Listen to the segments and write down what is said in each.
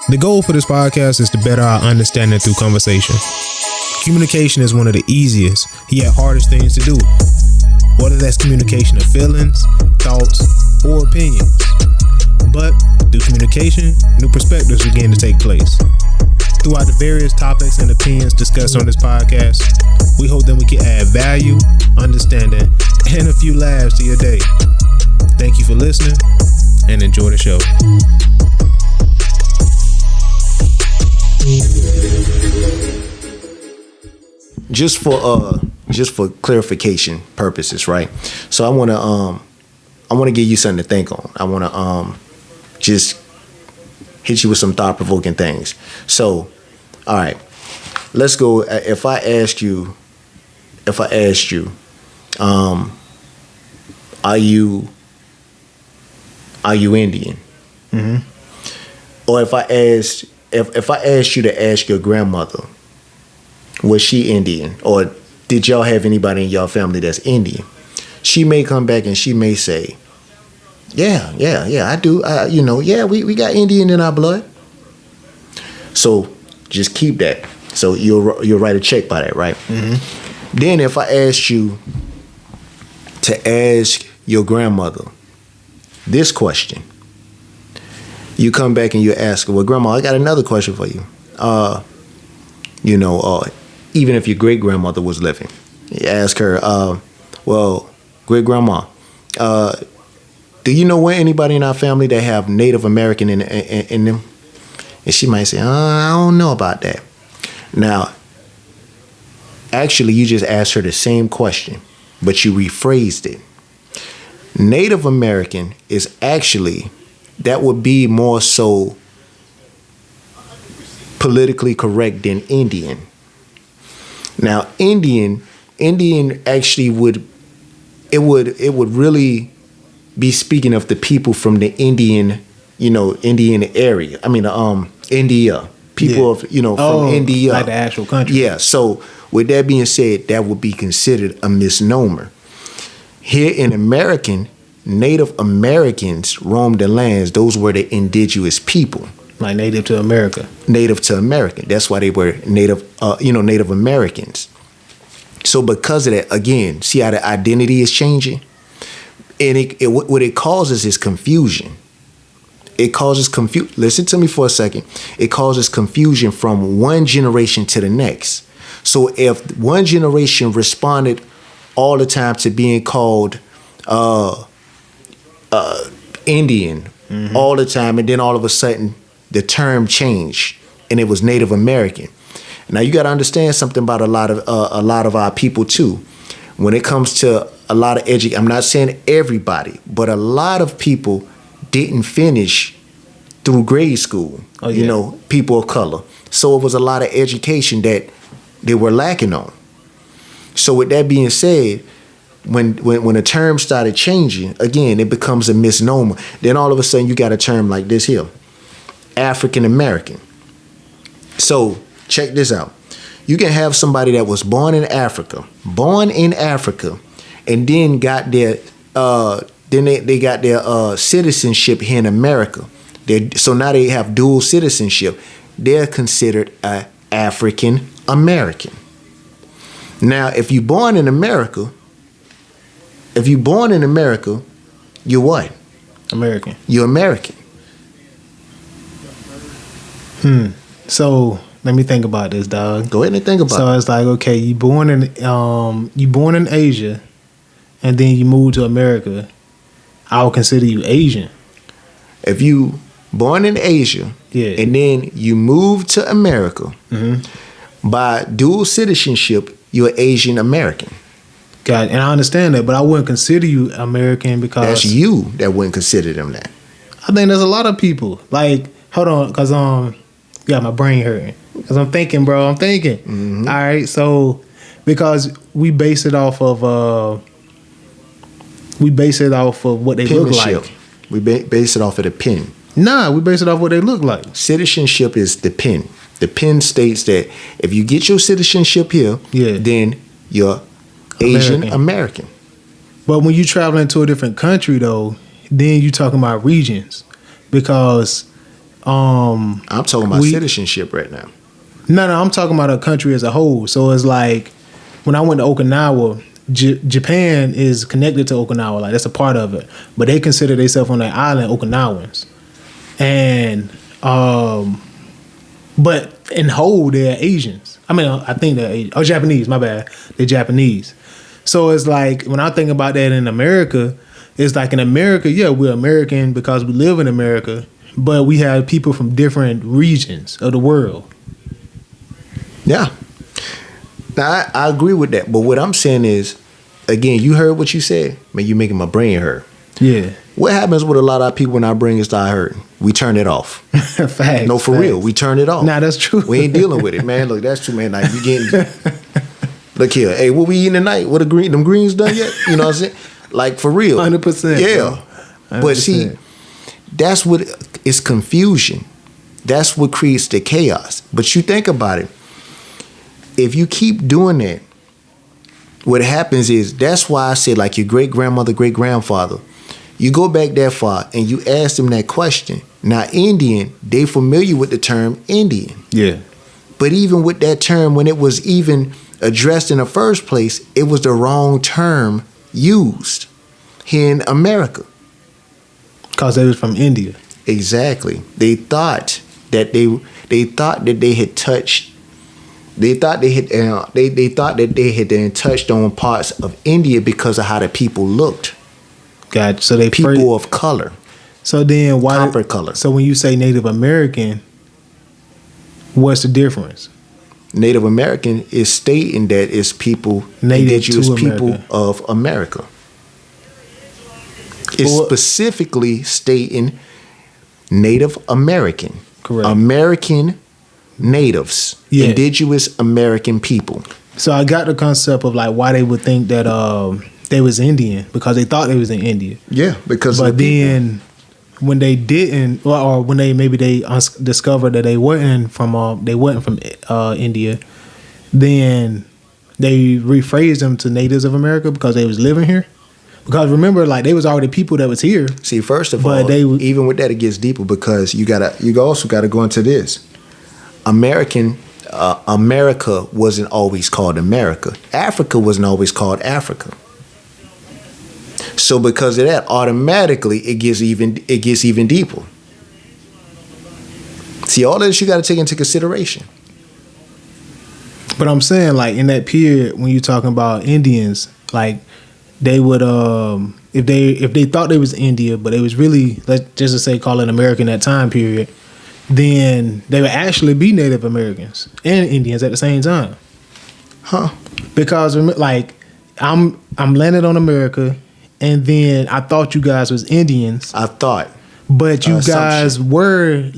The goal for this podcast is to better our understanding through conversation. Communication is one of the easiest, yet hardest things to do. Whether that's communication of feelings, thoughts, or opinions. But through communication, new perspectives begin to take place. Throughout the various topics and opinions discussed on this podcast, we hope that we can add value, understanding, and a few laughs to your day. Thank you for listening and enjoy the show. Just for clarification purposes, right? So I want to give you something to think on. I want to just hit you with some thought-provoking things. So, all right, let's go. If I asked you, are you Indian? Mm-hmm. Or if I asked you to ask your grandmother, was she Indian? Or did y'all have anybody in y'all family that's Indian? She may come back and she may say, yeah, I do. We got Indian in our blood. So just keep that. So you'll write a check by that, right? Mm-hmm. Then if I asked you to ask your grandmother this question, you come back and you ask her, well, Grandma, I got another question for you. Even if your great grandmother was living, you ask her, well, great grandma, do you know anybody in our family that have Native American in them? And she might say, I don't know about that. Now, actually, you just asked her the same question, but you rephrased it. Native American is actually, that would be more so politically correct than Indian. Now, Indian actually would really be speaking of the people from the Indian area. I mean, India. People of, from India. Like the actual country. Yeah. So with that being said, that would be considered a misnomer. Here in Native Americans roamed the lands. Those were the indigenous people. Like Native to America. Native to American. That's why they were Native Americans. So because of that, again, see how the identity is changing? And what it causes is confusion. It causes confusion. Listen to me for a second. It causes confusion from one generation to the next. So if one generation responded all the time to being called Indian all the time, and then all of a sudden the term changed and it was Native American. Now you got to understand something about a lot of our people too. When it comes to a lot of I'm not saying everybody, but a lot of people didn't finish through grade school. Oh, yeah. People of color. So it was a lot of education that they were lacking on. So with that being said, when a term started changing, again, it becomes a misnomer. Then all of a sudden you got a term like this here, African American. So check this out. You can have somebody that was born in Africa, and then got their they got their citizenship here in America. So now they have dual citizenship. They're considered an African American. Now, if you're born in America, you're what? American. You're American. So let me think about this, dog. Go ahead and think about it. So it's like, okay, you born in Asia, and then you move to America. I would consider you Asian. If you born in Asia, and then you move to America, by dual citizenship, you're Asian American. God, and I understand that, but I wouldn't consider you American because that's you that wouldn't consider them that. I think there's a lot of people. Like, hold on, because got my brain hurting. Because I'm thinking, bro. Mm-hmm. All right, so because we base it off of what they look like. We base it off of the pen. Nah, we base it off what they look like. Citizenship is the pen. The pen states that if you get your citizenship here, then you're Asian American. But when you travel into a different country, though, then you're talking about regions, because I'm talking about citizenship right now. No, I'm talking about a country as a whole. So it's like when I went to Okinawa, Japan is connected to Okinawa, like that's a part of it. But they consider themselves on that island Okinawans, and but in whole they're Asians. I mean, I think they're Japanese. My bad, they're Japanese. So it's like when I think about that in America, it's like in America, yeah, we're American because we live in America, but we have people from different regions of the world. Yeah. Now, I agree with that. But what I'm saying is, again, you heard what you said. Man, you making my brain hurt. Yeah. What happens with a lot of people when our brain start hurting? We turn it off. Facts. No, for real. We turn it off. Nah, that's true. We ain't dealing with it, man. Look, that's true, man. Like, you getting... Look here. Hey, what we eating tonight? What them greens done yet? You know what I'm saying? Like, for real. 100%. Yeah. 100%. But see, that's what... It's confusion. That's what creates the chaos. But you think about it. If you keep doing that, what happens is, that's why I said, like your great-grandmother, great-grandfather, you go back that far and you ask them that question. Now, Indian, they familiar with the term Indian. Yeah. But even with that term, when it was even addressed in the first place, it was the wrong term used here in America. Because they was from India. Exactly. They thought that they had touched. They thought they thought that they had then touched on parts of India because of how the people looked. Gotcha. So they people of color. So then why copper color? So when you say Native American, what's the difference? Native American is stating that it's people, indigenous people of America. It's specifically stating Native American. Correct. American natives, indigenous American people. So I got the concept of like why they would think that they was Indian, because they thought they was in India. Yeah, because but then when they didn't, or when they discovered that they wasn't from India, then they rephrased them to natives of America because they was living here. Because remember, like they was already people that was here. See, first of all, even with that, it gets deeper because you also gotta go into this. America wasn't always called America. Africa wasn't always called Africa. So because of that, automatically it gets even deeper. See, all of this you got to take into consideration. But I'm saying, like in that period when you're talking about Indians, like they would if they thought they was India, but they was really, let's just say call it American that time period, then they would actually be Native Americans and Indians at the same time. Huh? Because like I'm landed on America, and then I thought you guys was Indians. I thought. But you guys were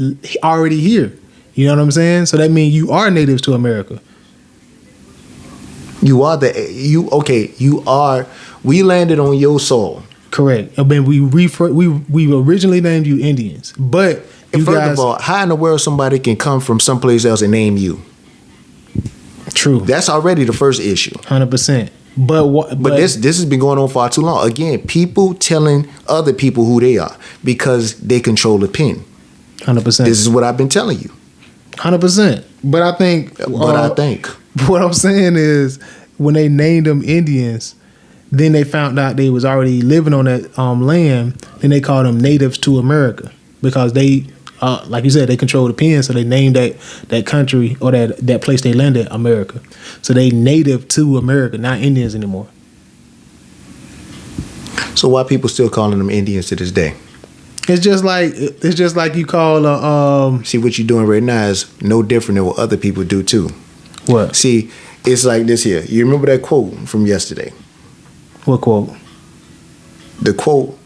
already here. You know what I'm saying? So that means you are natives to America. You are we landed on your soil. Correct. I mean, we originally named you Indians, but and first of all, how in the world somebody can come from someplace else and name you? True. That's already the first issue. 100%. But this has been going on far too long. Again, people telling other people who they are because they control the pen. 100%. This is what I've been telling you. 100%. But I think. What I'm saying is, when they named them Indians, then they found out they was already living on that land. Then they called them natives to America because they, like you said, they control the pen. So they named that country or that place they landed America. So they native to America, not Indians anymore. So why people still calling them Indians to this day? It's just like you call See, what you're doing right now is no different than what other people do too. What? See, it's like this here. You remember that quote from yesterday? What quote? The quote.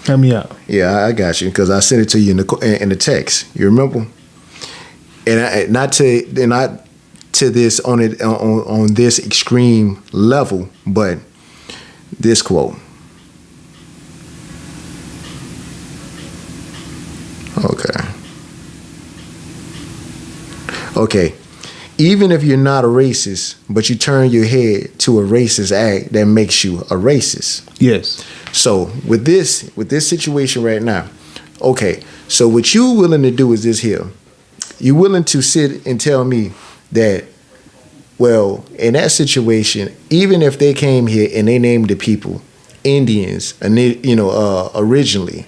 Help me out. Yeah, I got you because I sent it to you in the text. You remember? And not to this on this extreme level, but this quote. Okay. Even if you're not a racist, but you turn your head to a racist act, that makes you a racist. Yes. So with this situation right now, okay, So what you willing to do is this here. You willing to sit and tell me that, well, in that situation, even if they came here and they named the people Indians, originally,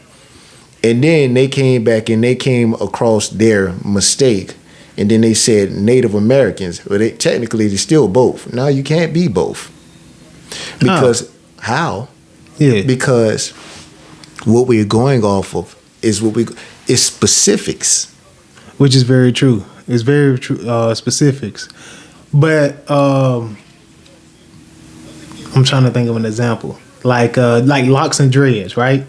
and then they came back and they came across their mistake, and then they said Native Americans, well, they're still both. No, you can't be both. Because how? Yeah. Because what we're going off of is is specifics. Which is very true. It's very true, specifics. But I'm trying to think of an example. Like locks and dreads, right?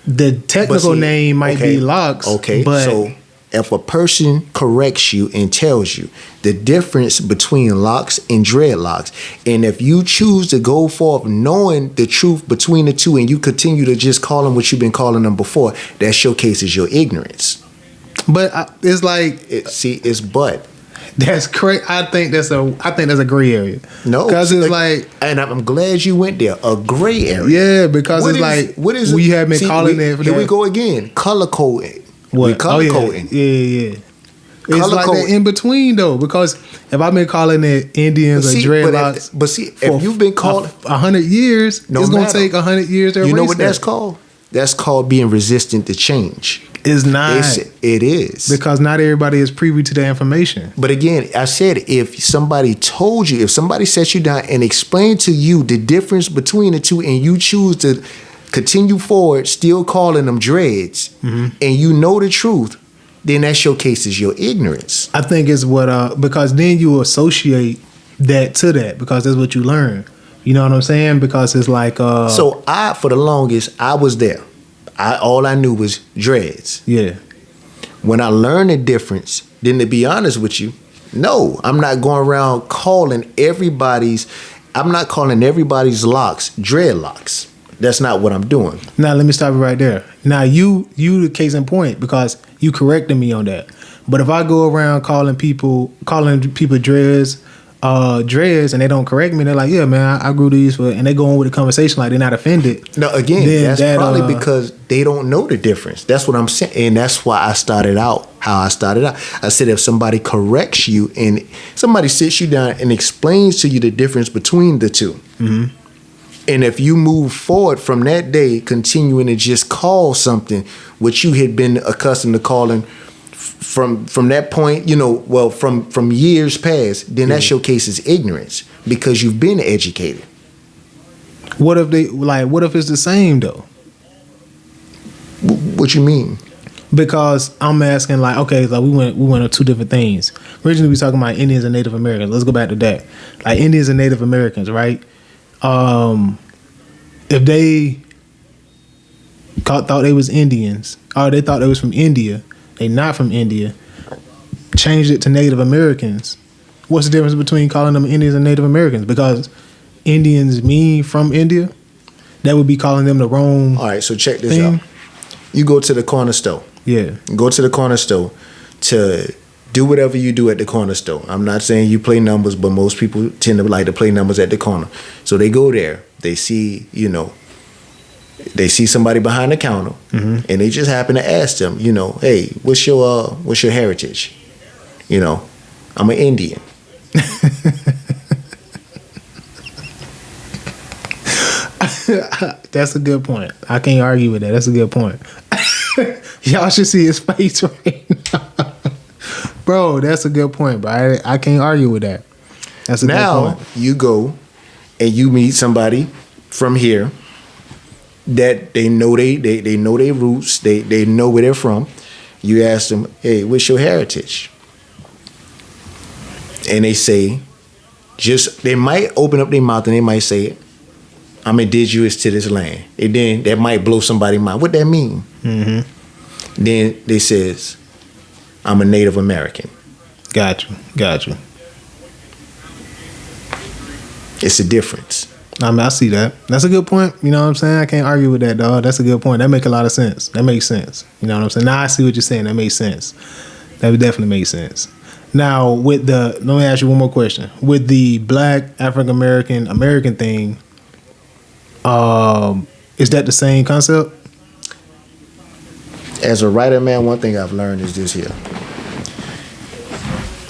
The technical name might be locks. Okay, but so if a person corrects you and tells you the difference between locks and dreadlocks, and if you choose to go forth knowing the truth between the two and you continue to just call them what you've been calling them before, that showcases your ignorance. But it's like... It's but. That's crazy. I think that's a gray area. No, because it's like, and I'm glad you went there. A gray area. Yeah, because what is we have been calling it. Here we go again. Color coding. What? Color coding. Yeah. It's like that in between though, because if I've been calling it Indians or dreadlocks, if you've been calling 100 years, it's gonna take 100 years to erase. You know what that's called? That's called being resistant to change. It's not. It is. Because not everybody is privy to the information. But again, I said if somebody told you, if somebody sat you down and explained to you the difference between the two and you choose to continue forward, still calling them dreads, and you know the truth, then that showcases your ignorance. I think it's because then you associate that to that because that's what you learn. You know what I'm saying? Because it's like... So for the longest, I was there. All I knew was dreads. Yeah. When I learned the difference, then to be honest with you, no, I'm not going around calling everybody's locks dreadlocks. That's not what I'm doing. Now, let me stop you right there. Now, you the case in point because you corrected me on that. But if I go around calling people dreads, and they don't correct me, they're like, yeah, man, I grew these and they go on with the conversation like they're not offended. No, again, that's probably because they don't know the difference. That's what I'm saying. And that's why I started out how I started out. I said if somebody corrects you and somebody sits you down and explains to you the difference between the two, and if you move forward from that day, continuing to just call something what you had been accustomed to calling from that point, from years past, then that showcases ignorance because you've been educated. What if it's the same though? What you mean? Because I'm asking we went on two different things. Originally we were talking about Indians and Native Americans. Let's go back to that. Like Indians and Native Americans, right? If they thought they was Indians or they thought they was from India, they not from India, changed it to Native Americans. What's the difference between calling them Indians and Native Americans? Because Indians mean from India, that would be calling them the wrong. All right, so check this out. You go to the corner store. Yeah. Go to the corner store to do whatever you do at the corner store. I'm not saying you play numbers, but most people tend to like to play numbers at the corner. So they go there, they see, they see somebody behind the counter, and they just happen to ask them, hey, what's your heritage? I'm an Indian. That's a good point. I can't argue with that. That's a good point. Y'all should see his face right now. Bro, that's a good point, bro. I can't argue with that. That's a good point. Now, you go and you meet somebody from here that they know they know their roots, they know where they're from. You ask them, hey, what's your heritage? And they say, they might open up their mouth and they might say, I'm indigenous to this land. And then that might blow somebody's mind. What that mean? Then they says, I'm a Native American. Got you. It's a difference. I mean, I see that. That's a good point. You know what I'm saying? I can't argue with that, dog. That's a good point. That make a lot of sense. That makes sense. You know what I'm saying? Now I see what you're saying. That makes sense. That would definitely make sense. Now, let me ask you one more question. With the Black African American thing, is that the same concept? As a writer, man, one thing I've learned is this here.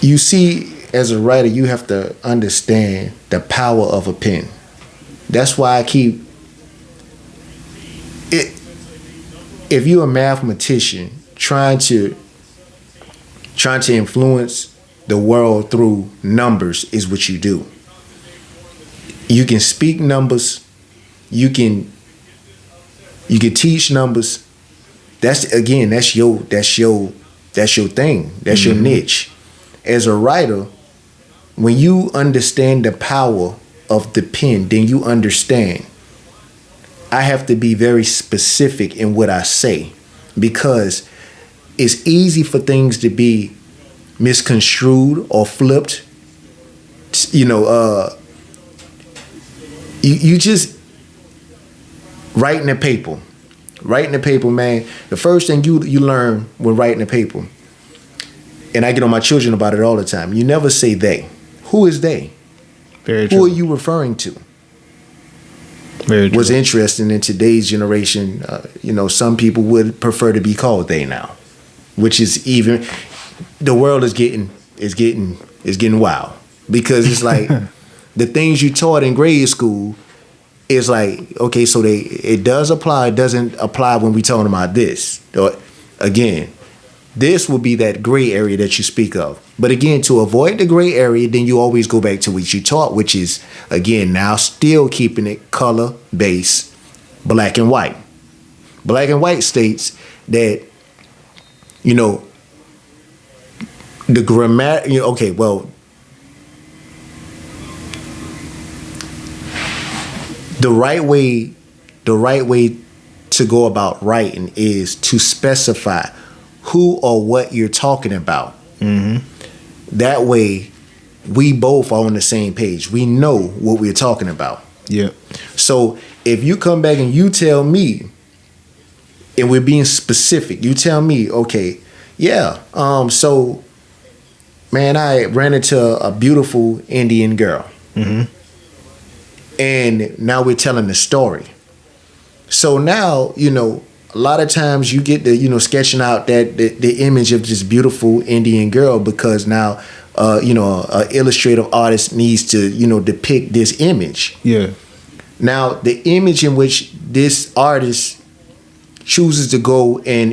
You see, as a writer, you have to understand the power of a pen. That's why I keep it. If you're a mathematician trying to influence the world through numbers is what you do. You can speak numbers, you can teach numbers. That's your thing. That's your niche. As a writer, when you understand the power of the pen, then you understand I have to be very specific in what I say, because it's easy for things to be misconstrued or flipped. You just writing a paper, man. The first thing you learn when writing a paper, and I get on my children about it all the time, you never say they. Who is they? Very true. Who are you referring to? Very true. What's interesting in today's generation, some people would prefer to be called they now, which is even, the world is getting wild, because it's like the things you taught in grade school is like, okay, so it does apply, it doesn't apply when we talking about this. Again, this will be that gray area that you speak of. But again, to avoid the gray area, then you always go back to what you taught, which is, again, now still keeping it color-based, black and white. Black and white states that, the grammar, the right way to go about writing is to specify who or what you're talking about. Mm-hmm. That way, we both are on the same page. We know what we're talking about. Yeah. So if you come back and you tell me, and we're being specific, you tell me, okay, yeah, so, man, I ran into a beautiful Indian girl. Mm-hmm. And now we're telling the story. So now, a lot of times you get the, sketching out that the image of this beautiful Indian girl, because now, an illustrative artist needs to, depict this image. Yeah. Now, the image in which this artist chooses to go and,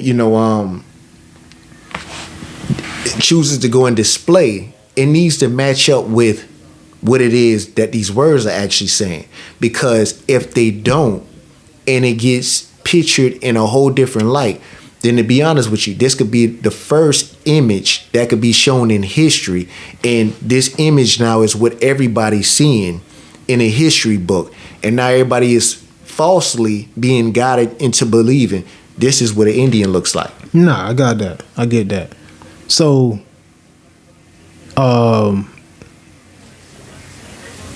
display, it needs to match up with what it is that these words are actually saying. Because if they don't, and it gets pictured in a whole different light, then to be honest with you, this could be the first image that could be shown in history. And this image now is what everybody's seeing in a history book. And now everybody is falsely being guided into believing this is what an Indian looks like. Nah, I got that. I get that. So,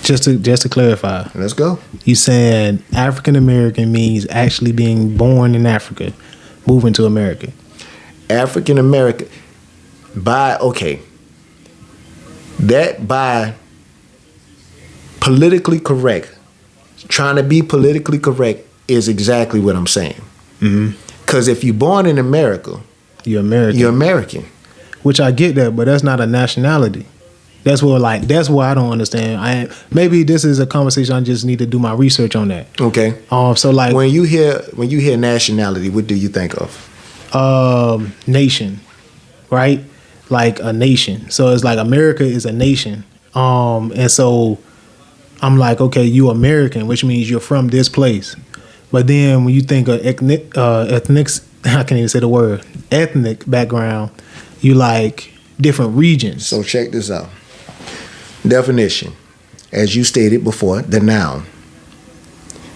just to clarify. Let's go. You saying African American means actually being born in Africa, moving to America. African American, by politically correct, trying to be politically correct is exactly what I'm saying. Because if you're born in America, you're American. You're American. Which I get that, but that's not a nationality. That's what I don't understand. Maybe this is a conversation I just need to do my research on that. Okay. So like when you hear nationality, what do you think of? Nation, right? Like a nation. So it's like America is a nation. And so I'm like, okay, you American, which means you're from this place. But then when you think of ethnic, I can't even say the word, ethnic background, you like different regions. So check this out. Definition. As you stated before, the noun.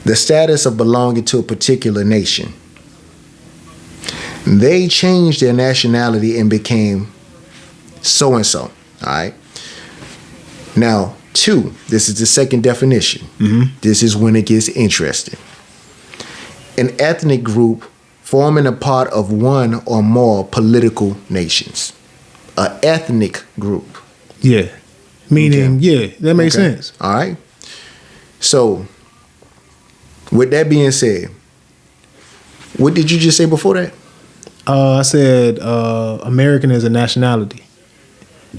The status of belonging to a particular nation. They changed their nationality and became so-and-so. All right. Now, 2, this is the second definition. Mm-hmm. This is when it gets interesting. An ethnic group forming a part of one or more political nations. An ethnic group. Yeah. Meaning, yeah, that makes sense. All right. So, with that being said, what did you just say before that? I said American is a nationality.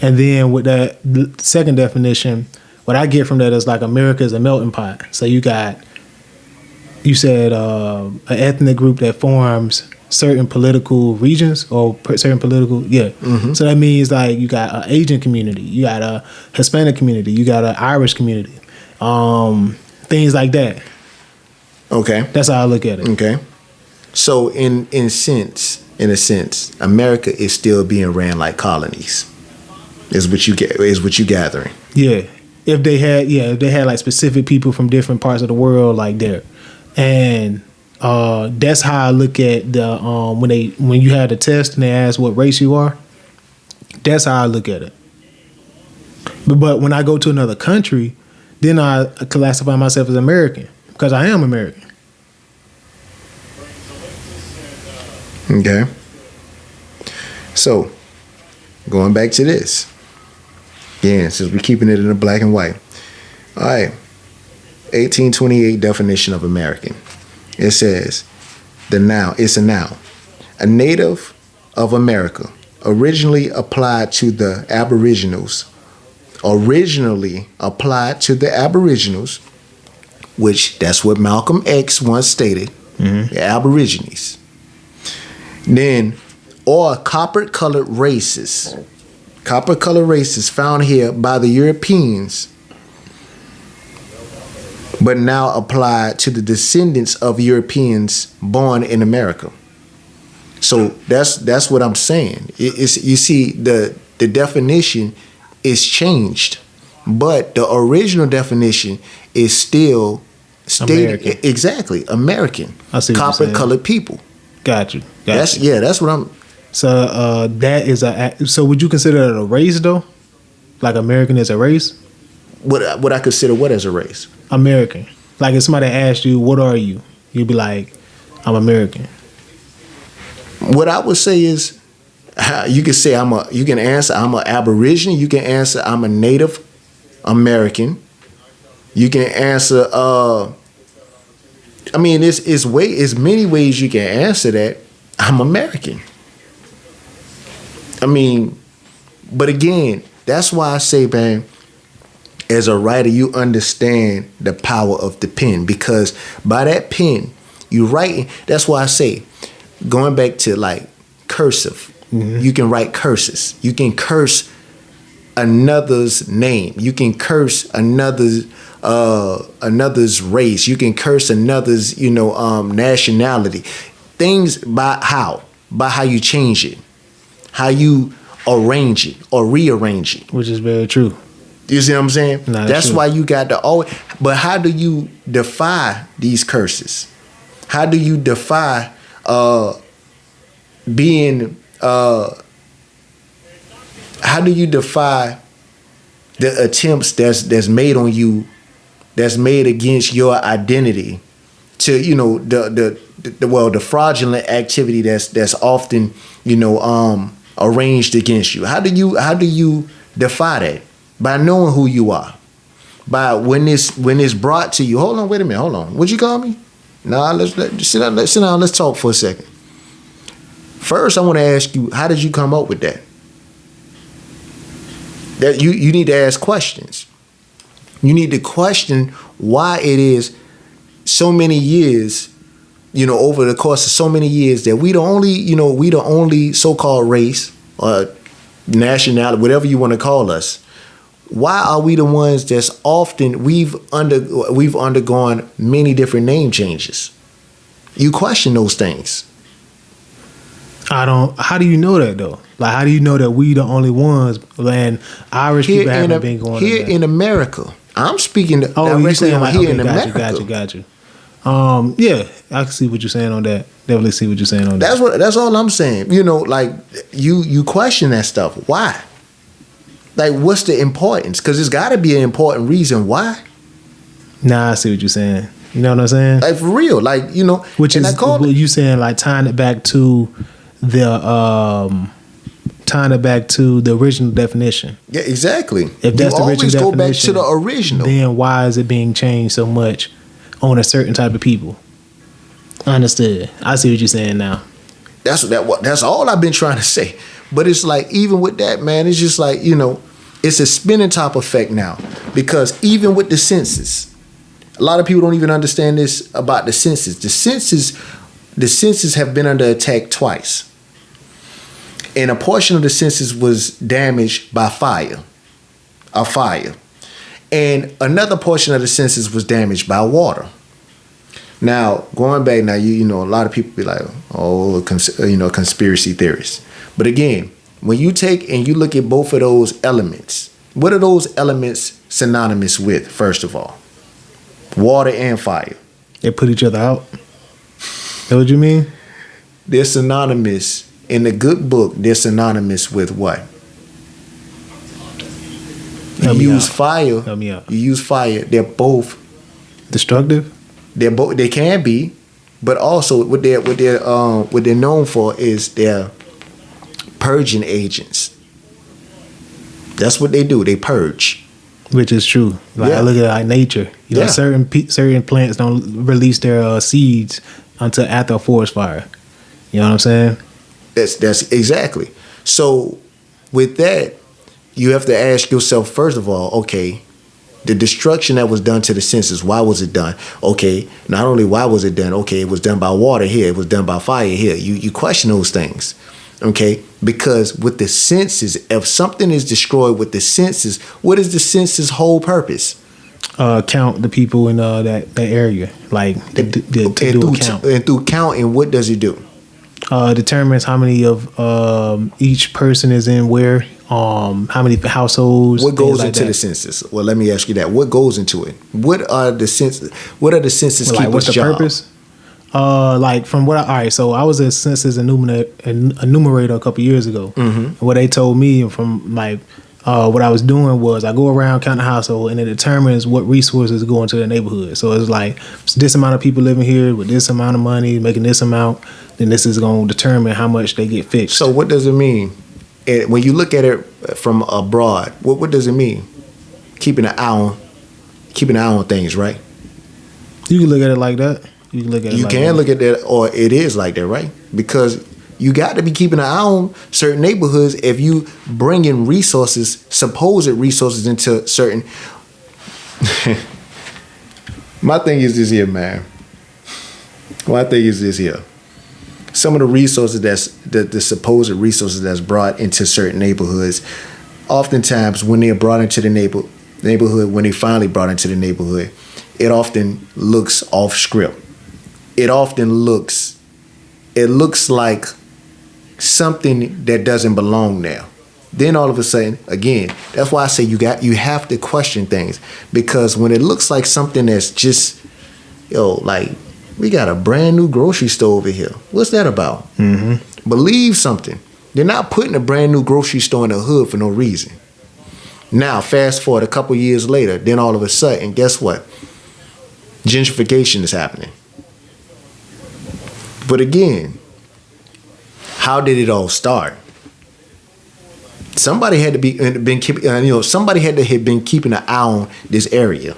And then with that second definition, what I get from that is like America is a melting pot. So you said an ethnic group that forms certain political regions or certain political, So that means like you got an Asian community, you got a Hispanic community, you got an Irish community, things like that. Okay. That's how I look at it. Okay. So in a sense, America is still being ran like colonies. Is what you gathering. Yeah. If they had like specific people from different parts of the world like there. And that's how I look at the when you had the test and they ask what race you are. That's how I look at it. But when I go to another country, then I classify myself as American because I am American. Okay. So, going back to this. Again, since we're keeping it in the black and white. All right. 1828 definition of American. It says, it's a noun. A native of America, originally applied to the Aboriginals, which that's what Malcolm X once stated, the Aborigines. Then, or copper-colored races found here by the Europeans, but now applied to the descendants of Europeans born in America. So that's what I'm saying. You see, the definition is changed, but the original definition is still stated American. Exactly American. I see what you're saying. Copper-colored people. Got you. That's what I'm. So that is so would you consider it a race though? Like American is a race? What I consider what as a race? American. Like if somebody asked you, what are you? You'd be like, I'm American. What I would say is, you can say you can answer I'm an Aborigine. You can answer I'm a Native American. You can answer. I mean, it's many ways you can answer that. I'm American. I mean, but again, that's why I say, man, as a writer, you understand the power of the pen, because by that pen, you write. That's why I say, going back to like cursive, you can write curses. You can curse another's name. You can curse another's race. You can curse another's nationality. Things by how you change it, how you arrange it or rearrange it, which is very true. You see what I'm saying? Nah, that's true. why you got to always. But how do you defy these curses? How do you defy being? How do you defy the attempts that's made on you, that's made against your identity, to the fraudulent activity that's often arranged against you? How do you defy that? By knowing who you are. By when it's brought to you. Hold on, wait a minute, hold on. What'd you call me? Nah, let's sit down, let's talk for a second. First, I want to ask you, how did you come up with that? That you need to ask questions. You need to question why it is so many years, over the course of so many years, that we the only so-called race or nationality, whatever you want to call us. Why are we the ones that's often we've undergone many different name changes? You question those things. How do you know that though? Like, how do you know that we the only ones and Irish people haven't been going here in America? I'm speaking directly on here in America. Got you. Yeah, I can see what you're saying on that. Definitely see what you're saying on that. That's all I'm saying. Like you question that stuff. Why? Like, what's the importance? Because there's got to be an important reason why. Nah, I see what you're saying. You know what I'm saying? Like, for real. Like, Which is what you saying, like tying it back to the original definition. Yeah, exactly. If that's the original definition, go back to the original. Then why is it being changed so much on a certain type of people? Understood. I see what you're saying now. That's all I've been trying to say. But it's like, even with that, man, it's just like, it's a spinning top effect now. Because even with the census, a lot of people don't even understand this about the census. The census have been under attack twice. And a portion of the census was damaged by fire. And another portion of the census was damaged by water. Now, going back now, a lot of people be like, oh, conspiracy theorists. But again, when you take and you look at both of those elements, what are those elements synonymous with, first of all? Water and fire. They put each other out? That what you mean? They're synonymous. In the good book, they're synonymous with what? You use fire. Help me out. You use fire. They're both destructive. They can be, but also what they're known for is they're purging agents. That's what they do. They purge. Which is true. Like, I look at nature. Certain plants don't release their seeds until after a forest fire. You know what I'm saying? That's exactly. So with that, you have to ask yourself, first of all, okay, the destruction that was done to the census, why was it done? Okay, not only why was it done, okay, it was done by water here, it was done by fire here. You question those things, okay? Because with the census, if something is destroyed with the census, what is the census' whole purpose? Count the people in that area, like to do a count. And through counting, what does it do? Determines how many of each person is in where, how many households. What goes into the census? Well, let me ask you that. What goes into it? What are the census keepers' what's the job? Purpose? From what so I was a census enumerator a couple years ago. Mm-hmm. What they told me from what I was doing was I go around count the household and it determines what resources go into the neighborhood. So it's like this amount of people living here with this amount of money, making this amount, then this is going to determine how much they get fixed. So what does it mean? When you look at it from abroad, what does it mean? Keeping an eye on things, right? You can look at it like that. You can look at that, or it is like that, right? Because you got to be keeping an eye on certain neighborhoods if you bring in supposed resources into certain. My thing is this here, man. Some of the resources the supposed resources that's brought into certain neighborhoods, oftentimes when they're brought into the neighborhood, when they finally brought into the neighborhood, it often looks off script. It looks like something that doesn't belong there. Then all of a sudden, again, that's why I say you have to question things, because when it looks like something that's just, like we got a brand new grocery store over here. What's that about? Mm-hmm. Believe something. They're not putting a brand new grocery store in the hood for no reason. Now, fast forward a couple years later, then all of a sudden, guess what? Gentrification is happening. But again, how did it all start? Somebody had to somebody had to have been keeping an eye on this area.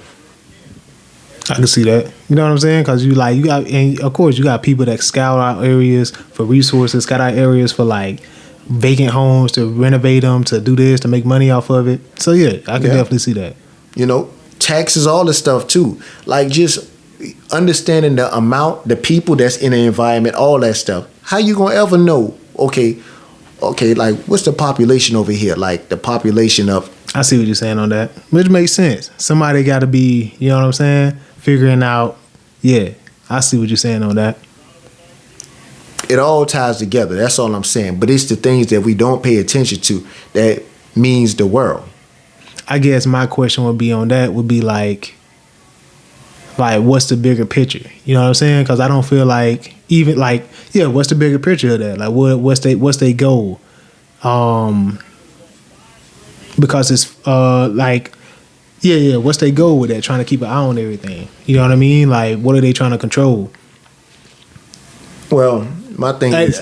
I can see that. You know what I'm saying? Because and of course you got people that scout out areas for resources, scout out areas for like vacant homes to renovate them, to do this, to make money off of it. So yeah, I can definitely see that. Taxes, all this stuff too. Like just understanding the amount, the people that's in the environment, all that stuff. How you gonna ever know? Okay, like what's the population over here? Like the population of. I see what you're saying on that, which makes sense. Somebody got to be, you know what I'm saying, figuring out. Yeah, I see what you're saying on that. It all ties together. That's all I'm saying. But it's the things that we don't pay attention to that means the world. I guess my question would be on that would be like what's the bigger picture? You know what I'm saying? Because I don't feel like even what's the bigger picture of that? Like what's their goal? Because it's what's their goal with that? Trying to keep an eye on everything. You know what I mean? Like what are they trying to control? Well, my thing is,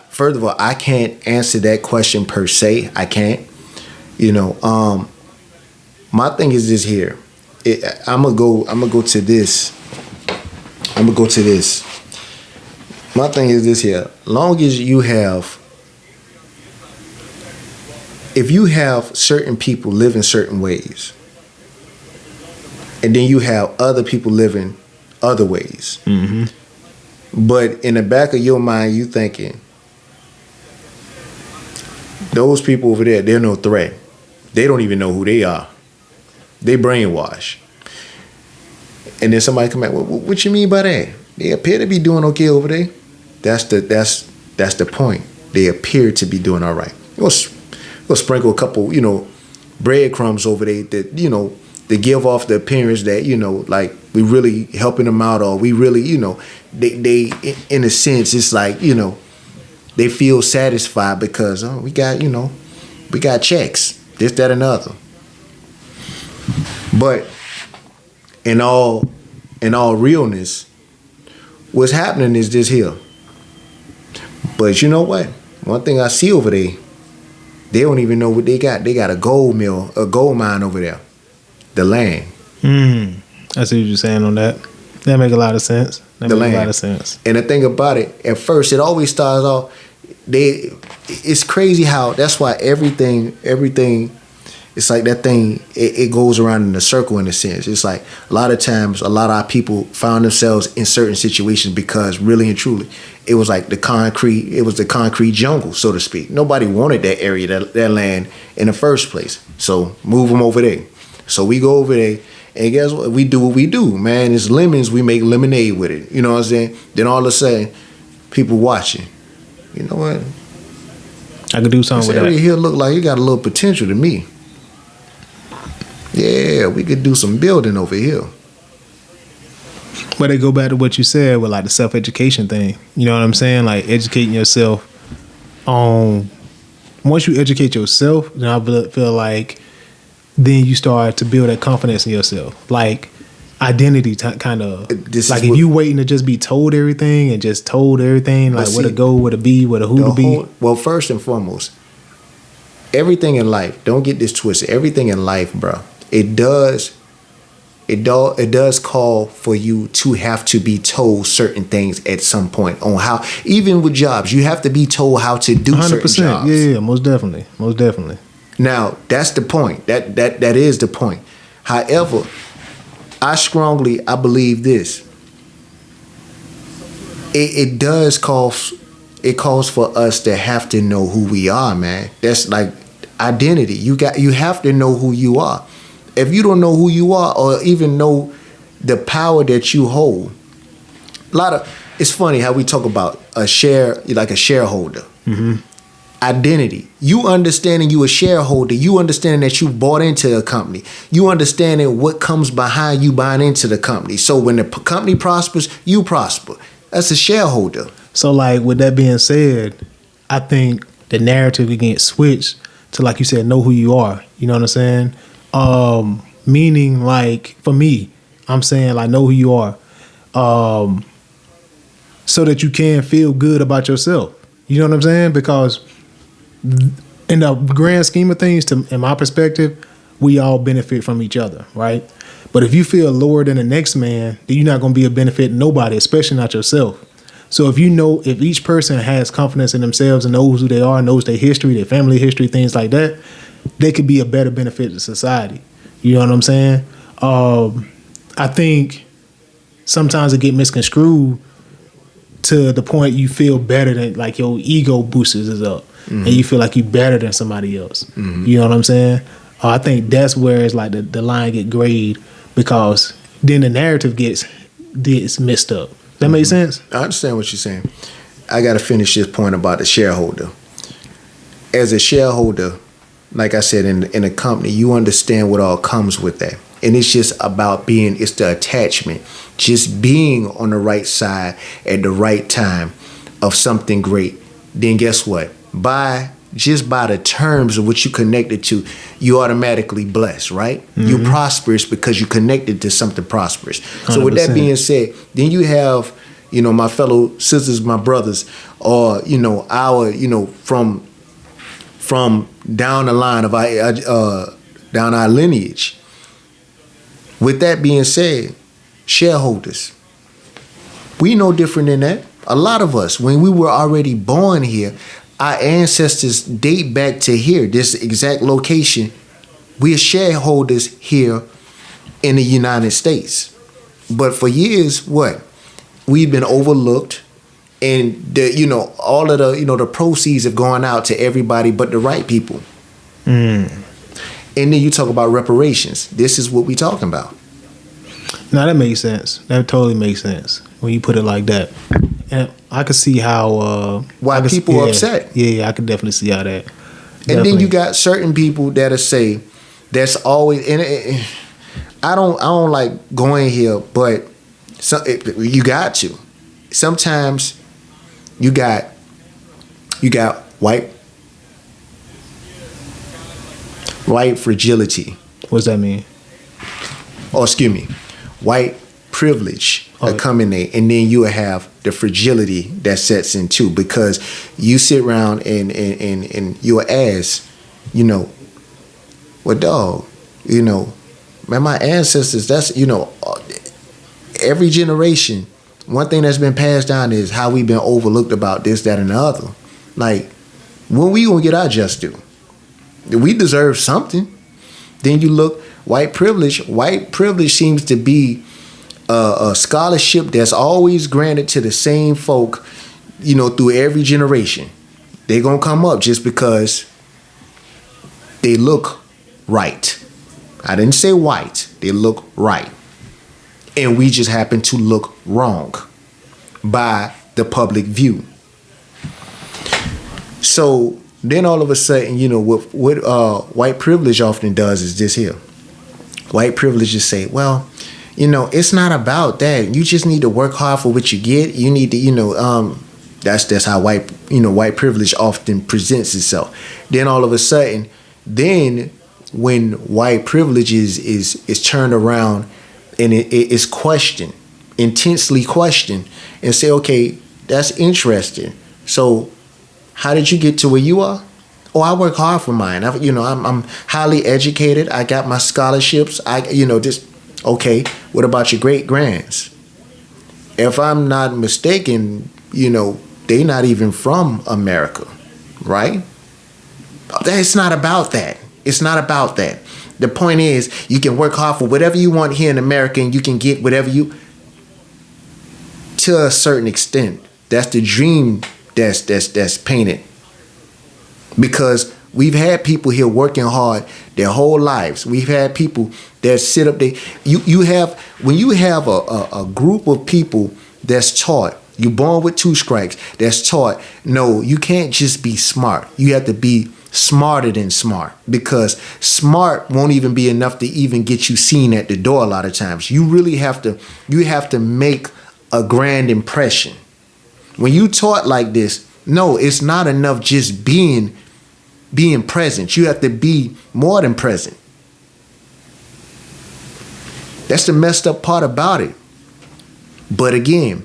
first of all, I can't answer that question per se. I can't. My thing is this here. I'm gonna go to this. My thing is this here. Long as you have, if you have certain people living certain ways, and then you have other people living other ways, but in the back of your mind, you thinking, those people over there, they're no threat. They don't even know who they are. They brainwash. And then somebody come back, what you mean by that? They appear to be doing okay over there. That's the point. They appear to be doing all right. We'll sprinkle a couple, breadcrumbs over there that, to give off the appearance that, like we really helping them out, or we really, they in a sense, it's like, they feel satisfied because we got checks, this, that, and the other. But in all realness, what's happening is this here. But you know what? One thing I see over there, they don't even know what they got. They got a gold mine over there. The land. I see what you're saying on that. That make a lot of sense. A lot of sense. And the thing about it, at first, it always starts off. It's crazy how that's why everything. It's like that thing. It goes around in a circle in a sense. It's like a lot of times, a lot of our people found themselves in certain situations because really and truly, it was like the concrete jungle, so to speak. Nobody wanted that area, that land in the first place. So move them over there. So we go over there, and guess what? We do what we do, man. It's lemons. We make lemonade with it. You know what I'm saying? Then all of a sudden, people watching. You know what? I could do something with that. This area here look like it got a little potential to me. Yeah, we could do some building over here. But they go back to what you said with like the self-education thing. You know what I'm saying? Like educating yourself. Once you educate yourself, then I feel like then you start to build that confidence in yourself. Like identity kind of. Like if you waiting to just be told everything and just told everything, like where to go, where to be, where to who to be. Well, first and foremost, everything in life, don't get this twisted. Everything in life, bro, it does call for you to have to be told certain things at some point on how, even with jobs, you have to be told how to do 100%, certain jobs. Yeah, most definitely. Now, that's the point. That is the point. However, I believe this. It calls for us to have to know who we are, man. That's like identity. You have to know who you are. If you don't know who you are or even know the power that you hold, it's funny how we talk about a shareholder. Identity. You understanding you a shareholder, you understanding that you bought into a company, you understanding what comes behind you buying into the company. So when the company prospers, you prosper. That's a shareholder. So like with that being said, I think the narrative can get switched to, like you said, know who you are. You know what I'm saying? Meaning like for me, I'm saying like know who you are, so that you can feel good about yourself. You know what I'm saying? Because in the grand scheme of things, in my perspective, we all benefit from each other, right? But if you feel lower than the next man, then you're not going to be a benefit to nobody, especially not yourself. So if each person has confidence in themselves and knows who they are, knows their history, their family history, things like that, they could be a better benefit to society. You know what I'm saying? I think sometimes it get misconstrued to the point you feel better than, like your ego boosts is up and you feel like you better than somebody else. You know what I'm saying? I think that's where it's like the line get grayed, because then the narrative gets messed up. That make sense? I understand what you're saying. I got to finish this point about the shareholder. As a shareholder, like I said, in a company, you understand what all comes with that. And it's just about it's the attachment, just being on the right side at the right time of something great. Then guess what? Just by the terms of what you connected to, you automatically blessed, right? You're prosperous because you connected to something prosperous. 100%. So with that being said, then you have, my fellow sisters, my brothers, or, from down the line of down our lineage. With that being said, shareholders, we no different than that. A lot of us, when we were already born here, our ancestors date back to here, this exact location. We're shareholders here in the United States. But for years, what? We've been overlooked, and all of the proceeds have gone out to everybody but the right people. And then you talk about reparations. This is what we talking about. No, that makes sense. That totally makes sense when you put it like that. And I could see how why people are upset. Yeah, I could definitely see how that. And then you got certain people that'll say that's always, and I don't like going here, but you got to. Sometimes you got white fragility. What's that mean? Oh, excuse me, white privilege come in there, and then you have the fragility that sets in too, because you sit around and your ass, well, dog, man, my ancestors, that's, every generation, one thing that's been passed down is how we've been overlooked about this, that, and the other. Like, when we gonna get our just due? We deserve something. Then you look, white privilege seems to be a scholarship that's always granted to the same folk, through every generation. They're gonna come up just because they look right. I didn't say white. They look right. And we just happen to look wrong by the public view. So then all of a sudden, what white privilege often does is this here. White privilege just say, well, it's not about that. You just need to work hard for what you get. You need to, that's how white privilege often presents itself. Then all of a sudden, when white privilege is turned around and it is questioned, intensely questioned, and say, okay, that's interesting. So how did you get to where you are? Oh, I work hard for mine. I'm highly educated. I got my scholarships. Okay, what about your great grands? If I'm not mistaken, they not even from America, right? It's not about that. It's not about that. The point is, you can work hard for whatever you want here in America, and you can get whatever you, to a certain extent. That's the dream that's painted. Because we've had people here working hard their whole lives. We've had people that sit up there. When you have a group of people that's taught, you're born with two strikes, that's taught, no, you can't just be smart. You have to be smarter than smart, because smart won't even be enough to even get you seen at the door a lot of times. You really have to make a grand impression. When you taught like this, no, it's not enough just being present. You have to be more than present. That's the messed up part about it. But again,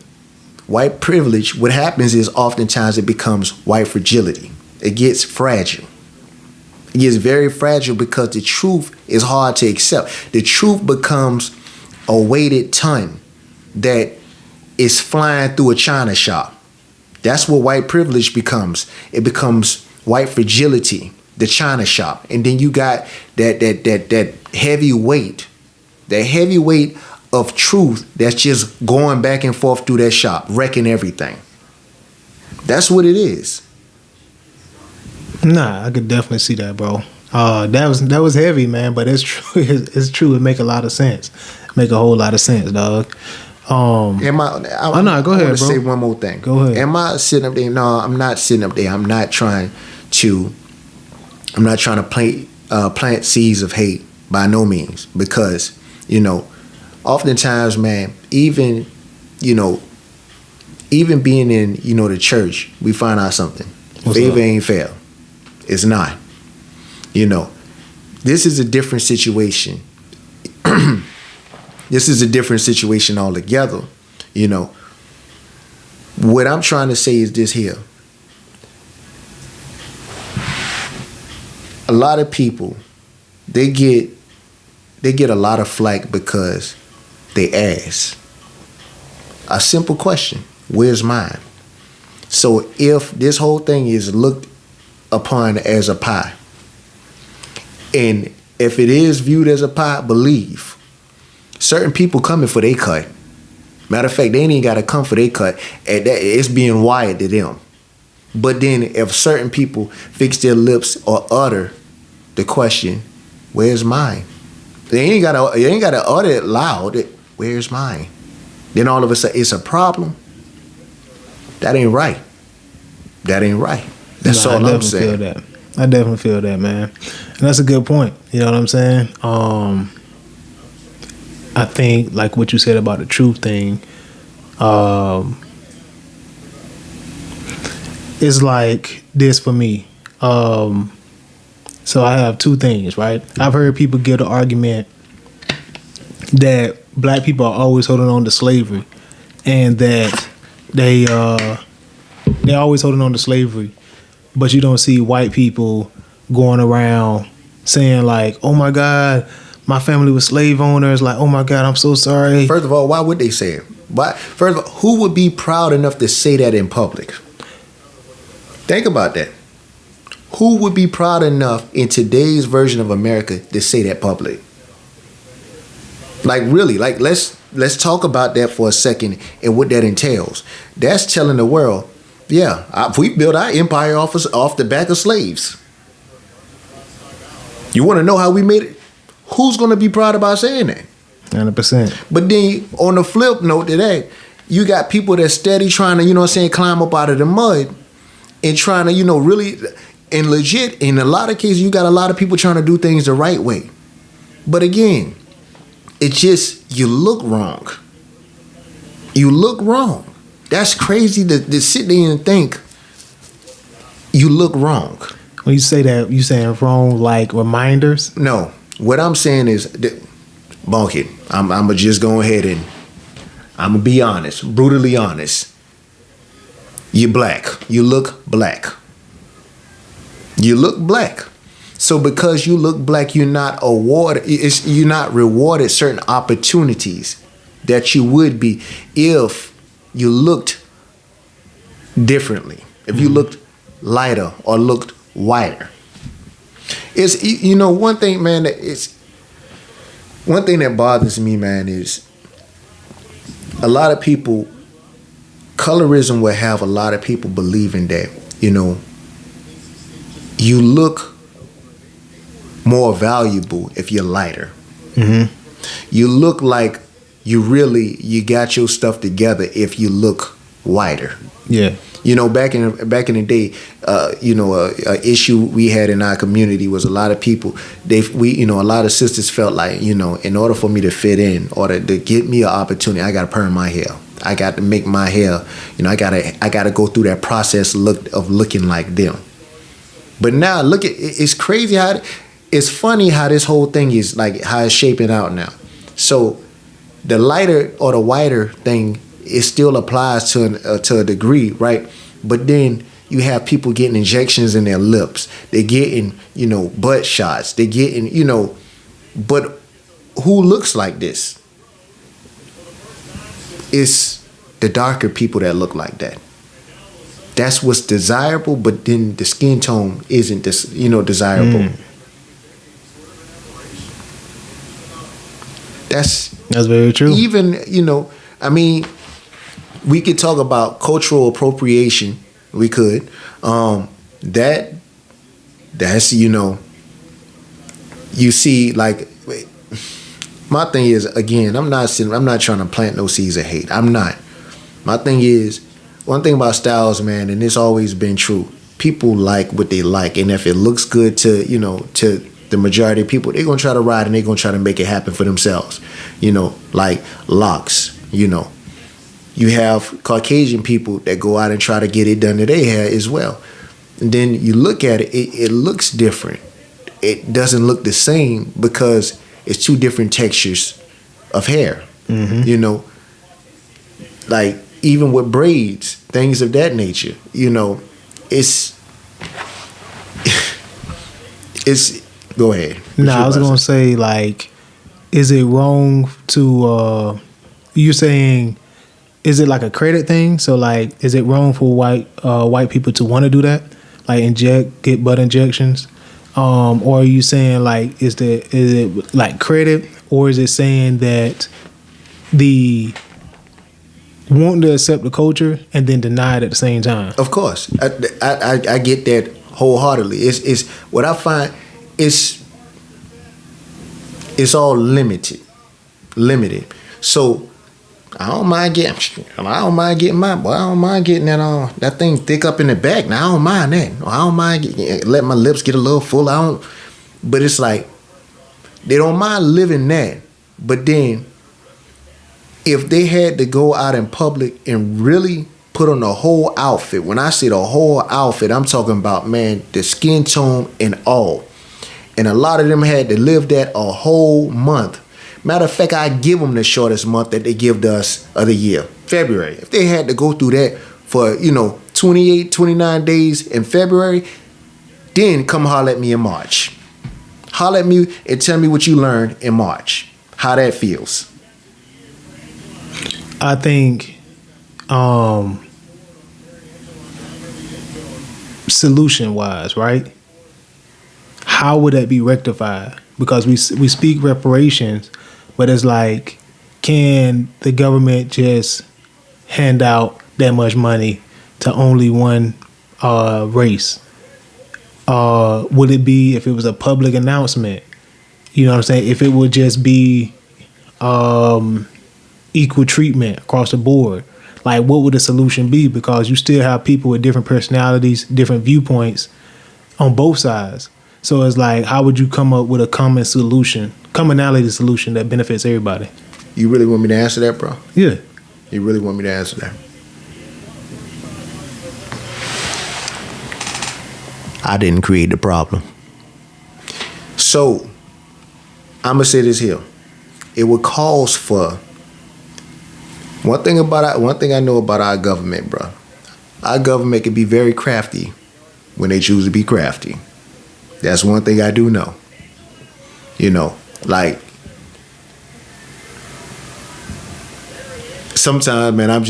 white privilege, what happens is oftentimes it becomes white fragility. It gets fragile. It gets very fragile because the truth is hard to accept. The truth becomes a weighted ton that is flying through a china shop. That's what white privilege becomes. It becomes white fragility, the china shop. And then you got that heavy weight, that heavy weight of truth that's just going back and forth through that shop, wrecking everything. That's what it is. Nah, I could definitely see that, bro. That was heavy, man, but it's true. It's true. It make a lot of sense. Make a whole lot of sense, dog. No, go ahead, I bro. want to say one more thing. Go ahead. Am I sitting up there? No, I'm not sitting up there. I'm not trying to plant seeds of hate by no means, because oftentimes, man, even being in the church, we find out something. Favor ain't fair. It's not. This is a different situation. This is a different situation altogether. What I'm trying to say is this here. A lot of people, they get a lot of flack because they ask a simple question: where's mine? So if this whole thing is looked upon as a pie, and if it is viewed as a pie, believe certain people coming for their cut. Matter of fact, they ain't even got to come for their cut. And it's being wired to them. But then if certain people fix their lips or utter the question, where's mine? They ain't gotta utter it loud. Where's mine? Then all of a sudden it's a problem. That ain't right. That ain't right. That's all I'm saying. I definitely feel that, man. And that's a good point. You know what I'm saying? I think like what you said about the truth thing, is like this for me. So I have two things, right? I've heard people give the argument that black people are always holding on to slavery, and that they're always holding on to slavery, but you don't see white people going around saying like, "Oh my God, my family was slave owners." Like, "Oh my God, I'm so sorry." First of all, why would they say it? First of all, who would be proud enough to say that in public? Think about that. Who would be proud enough in today's version of America to say that public? Like really, like let's talk about that for a second and what that entails. That's telling the world, yeah, we built our empire off the back of slaves. You want to know how we made it? Who's going to be proud about saying that? 100%. But then on the flip note to that, you got people that steady trying to, climb up out of the mud and trying to, really, and legit, in a lot of cases, you got a lot of people trying to do things the right way. But again, it's just, you look wrong. You look wrong. That's crazy to sit there and think you look wrong. When you say that, you saying wrong like reminders? No. What I'm saying is, bonk it. I'm going to just go ahead and I'm going to be honest, brutally honest. You're black. You look black. You look black. So because you look black, you're not rewarded certain opportunities that you would be if you looked differently. If you looked lighter or looked whiter. It's one thing, man, one thing that bothers me, man, is a lot of people, colorism will have a lot of people believing that, you look more valuable if you're lighter. Mm-hmm. You look like you got your stuff together if you look whiter. Yeah. Back in the day, a issue we had in our community was a lot of people. A lot of sisters felt like, in order for me to fit in, or to get me an opportunity, I got to perm my hair. I got to make my hair. I gotta go through that process of looking like them. But now look at it's crazy it's funny how this whole thing is like how it's shaping out now. So the lighter or the whiter thing, it still applies to a degree, right? But then you have people getting injections in their lips. They're getting, butt shots. They're getting, but who looks like this? It's the darker people that look like that. That's what's desirable, but then the skin tone isn't desirable. That's very true. Even, we could talk about cultural appropriation. We could. That's you see, like, my thing is, again, I'm not trying to plant no seeds of hate. I'm not. My thing is, one thing about styles, man, and it's always been true. People like what they like, and if it looks good to the majority of people, they're gonna try to ride and they're gonna try to make it happen for themselves. Like locks. You have Caucasian people that go out and try to get it done to their hair as well. And then you look at it, it looks different. It doesn't look the same because it's two different textures of hair. Mm-hmm. Like even with braids, things of that nature. It's go ahead. I was gonna say, like, is it wrong to you're saying is it like a credit thing? So like, is it wrong for white people to want to do that, like get butt injections, or are you saying like is it like credit, or is it saying that the wanting to accept the culture and then deny it at the same time? Of course, I get that wholeheartedly. It's what I find. It's all limited. So I don't mind getting that thing thick up in the back. Now I don't mind that. I don't mind let my lips get a little full. But it's like they don't mind living that. But then if they had to go out in public and really put on the whole outfit, when I say the whole outfit, I'm talking about, man, the skin tone and all. And a lot of them had to live that a whole month. Matter of fact, I give them the shortest month that they give to us of the year, February. If they had to go through that for, 28, 29 days in February, then come holler at me in March. Holler at me and tell me what you learned in March, how that feels. I think solution-wise, right? How would that be rectified? Because we speak reparations, but it's like, can the government just hand out that much money to only one race? Would it be if it was a public announcement? You know what I'm saying? If it would just be equal treatment across the board, like what would the solution be? Because you still have people with different personalities, different viewpoints on both sides. So it's like, how would you come up with a commonality solution that benefits everybody? You really want me to answer that, bro? Yeah. You really want me to answer that? I didn't create the problem. So, I'm going to say this here. It would cause for... One thing I know about our government, bro. Our government can be very crafty when they choose to be crafty. That's one thing I do know. Like, sometimes, man, I'm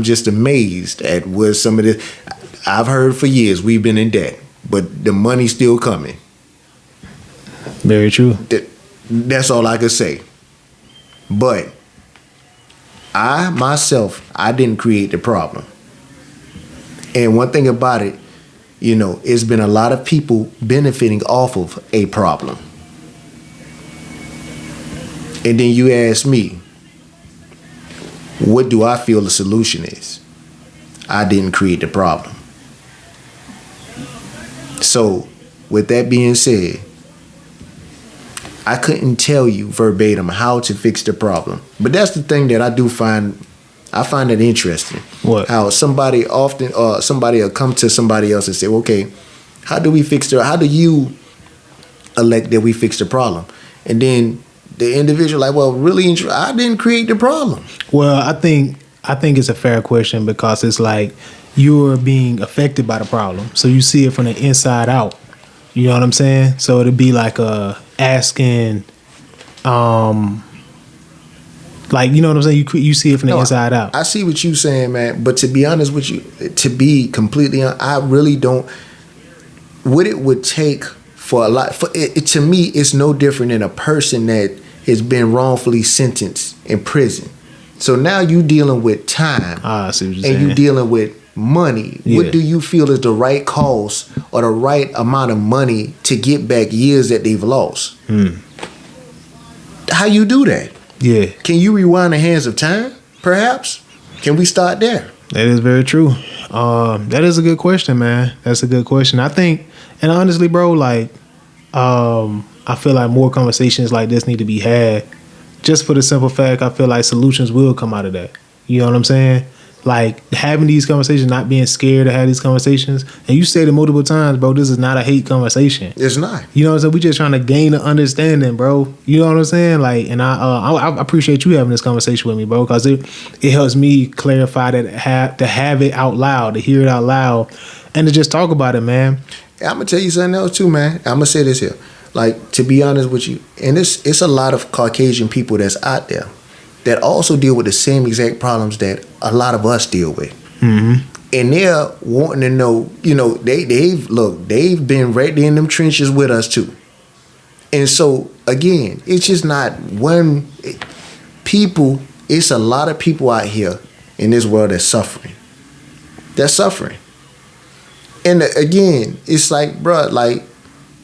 just amazed at what some of this. I've heard for years we've been in debt, but the money's still coming. Very true. That's all I could say. But I didn't create the problem. And one thing about it, it's been a lot of people benefiting off of a problem. And then you ask me, what do I feel the solution is? I didn't create the problem. So, with that being said, I couldn't tell you verbatim how to fix the problem. But that's the thing that I find it interesting. What? How somebody will come to somebody else and say, okay, how do you elect that we fix the problem? And then the individual like, well, really, I didn't create the problem. Well, I think it's a fair question because it's like you're being affected by the problem. So you see it from the inside out. You know what I'm saying? So it'd be like asking, like, you know what I'm saying? You see it from the inside out. I see what you're saying, man. But to be honest with you, to be completely honest, I really don't. What it would take for a lot, to me, it's no different than a person that has been wrongfully sentenced in prison. So now you dealing with time. I see what you're saying. And you dealing with money. Yeah. What do you feel is the right cost or the right amount of money to get back years that they've lost? How you do that? Yeah. Can you rewind the hands of time, perhaps? Can we start there? That is very true. That is a good question, man. That's a good question. I think, and honestly, bro, like, I feel like more conversations like this need to be had just for the simple fact I feel like solutions will come out of that. You know what I'm saying? Like, having these conversations, not being scared to have these conversations. And you said it multiple times, bro, this is not a hate conversation. It's not. You know what I'm saying? We just trying to gain an understanding, bro. You know what I'm saying? Like, and I appreciate you having this conversation with me, bro, because it helps me clarify that, to have it out loud, to hear it out loud, and to just talk about it, man. I'm going to tell you something else too, man. I'm going to say this here. Like, to be honest with you, and it's a lot of Caucasian people that's out there. that also deal with the same exact problems that a lot of us deal with. Mm-hmm. And they're wanting to know, they've been right there in them trenches with us too. And so, again, it's just not one people. It's a lot of people out here in this world that's suffering. They're suffering. And again, it's like, bruh, like,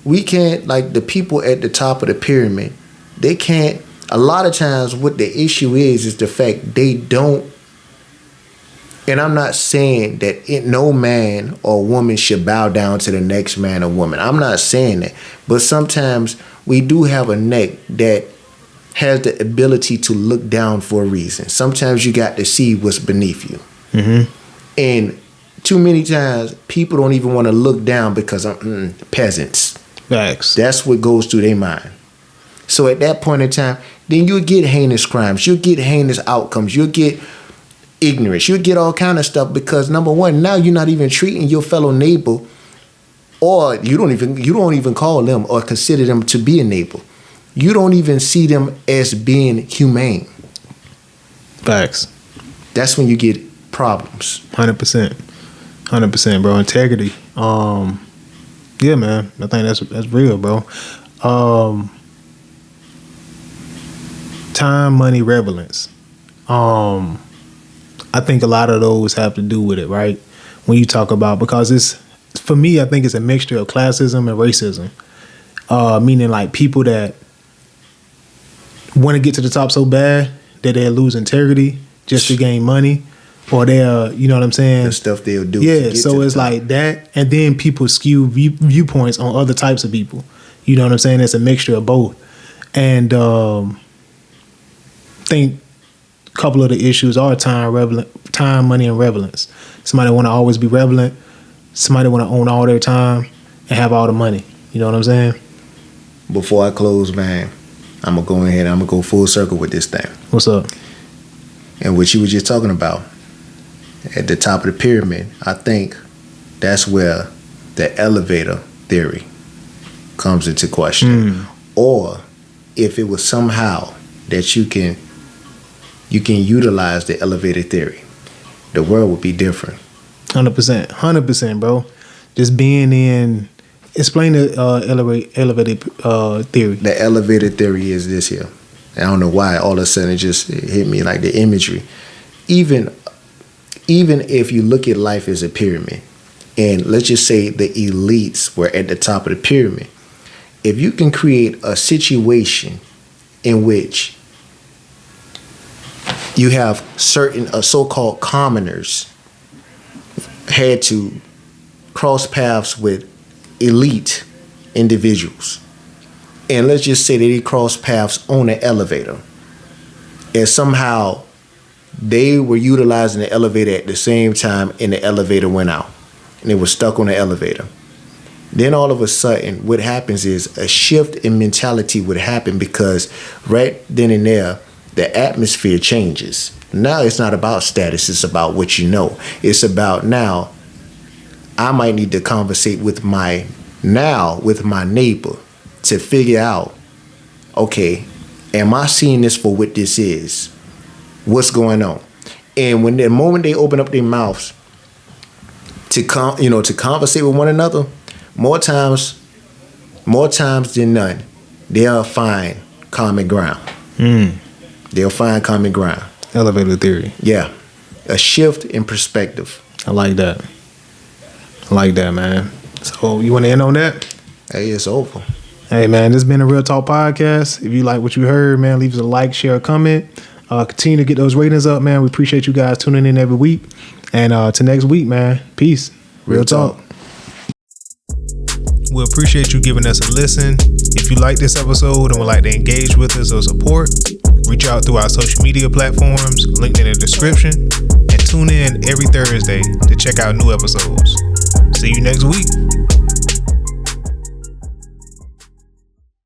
we can't, like, the people at the top of the pyramid, they can't, a lot of times what the issue is the fact they don't, and I'm not saying that no man or woman should bow down to the next man or woman. I'm not saying that. But sometimes we do have a neck that has the ability to look down for a reason. Sometimes you got to see what's beneath you. Mm-hmm. And too many times people don't even want to look down because I'm peasants. Facts. That's what goes through their mind. So at that point in time, then you'll get heinous crimes. You'll get heinous outcomes. You'll get ignorance. You'll get all kind of stuff because, number one, now you're not even treating your fellow neighbor, or you don't even call them or consider them to be a neighbor. You don't even see them as being humane. Facts. That's when you get problems. 100%, bro. Integrity. Yeah, man. I think that's real, bro. Time, money, relevance. I think a lot of those have to do with it, right? When you talk about, because it's, for me, I think it's a mixture of classism and racism. Meaning like people that want to get to the top so bad that they'll lose integrity just to gain money, or they'll, you know what I'm saying? The stuff they'll do. Yeah, so it's like that, and then people skew viewpoints on other types of people. You know what I'm saying? It's a mixture of both. And I think a couple of the issues are time, money, and relevance. Somebody want to always be relevant. Somebody want to own all their time and have all the money. You know what I'm saying? Before I close, man, I'm going to go ahead and I'm going to go full circle with this thing. What's up? And what you were just talking about, at the top of the pyramid, I think that's where the elevator theory comes into question. Or if it was somehow that you can utilize the elevator theory, the world would be different. 100%, bro. Just being in, explain the elevator theory. The elevator theory is this here. I don't know why all of a sudden it just hit me like the imagery. Even if you look at life as a pyramid, and let's just say the elites were at the top of the pyramid, if you can create a situation in which you have certain so-called commoners had to cross paths with elite individuals, and let's just say that they cross paths on an elevator, and somehow they were utilizing the elevator at the same time and the elevator went out and they were stuck on the elevator. Then all of a sudden what happens is a shift in mentality would happen, because right then and there the atmosphere changes. Now it's not about status, it's about what you know. It's about now I might need to conversate with my neighbor to figure out, okay, am I seeing this for what this is? What's going on? And when the moment they open up their mouths to conversate with one another, more times than none, they'll find common ground. They'll find common ground. Elevator theory. Yeah. A shift in perspective. I like that, man. So you want to end on that? Hey, it's over. Hey, man, this has been a Real Talk podcast. If you like what you heard, man, leave us a like, share, a comment. Continue to get those ratings up, man. We appreciate you guys tuning in every week. And to next week, man. Peace. Real Talk. We appreciate you giving us a listen. If you like this episode and would like to engage with us or support, reach out through our social media platforms, linked in the description, and tune in every Thursday to check out new episodes. See you next week.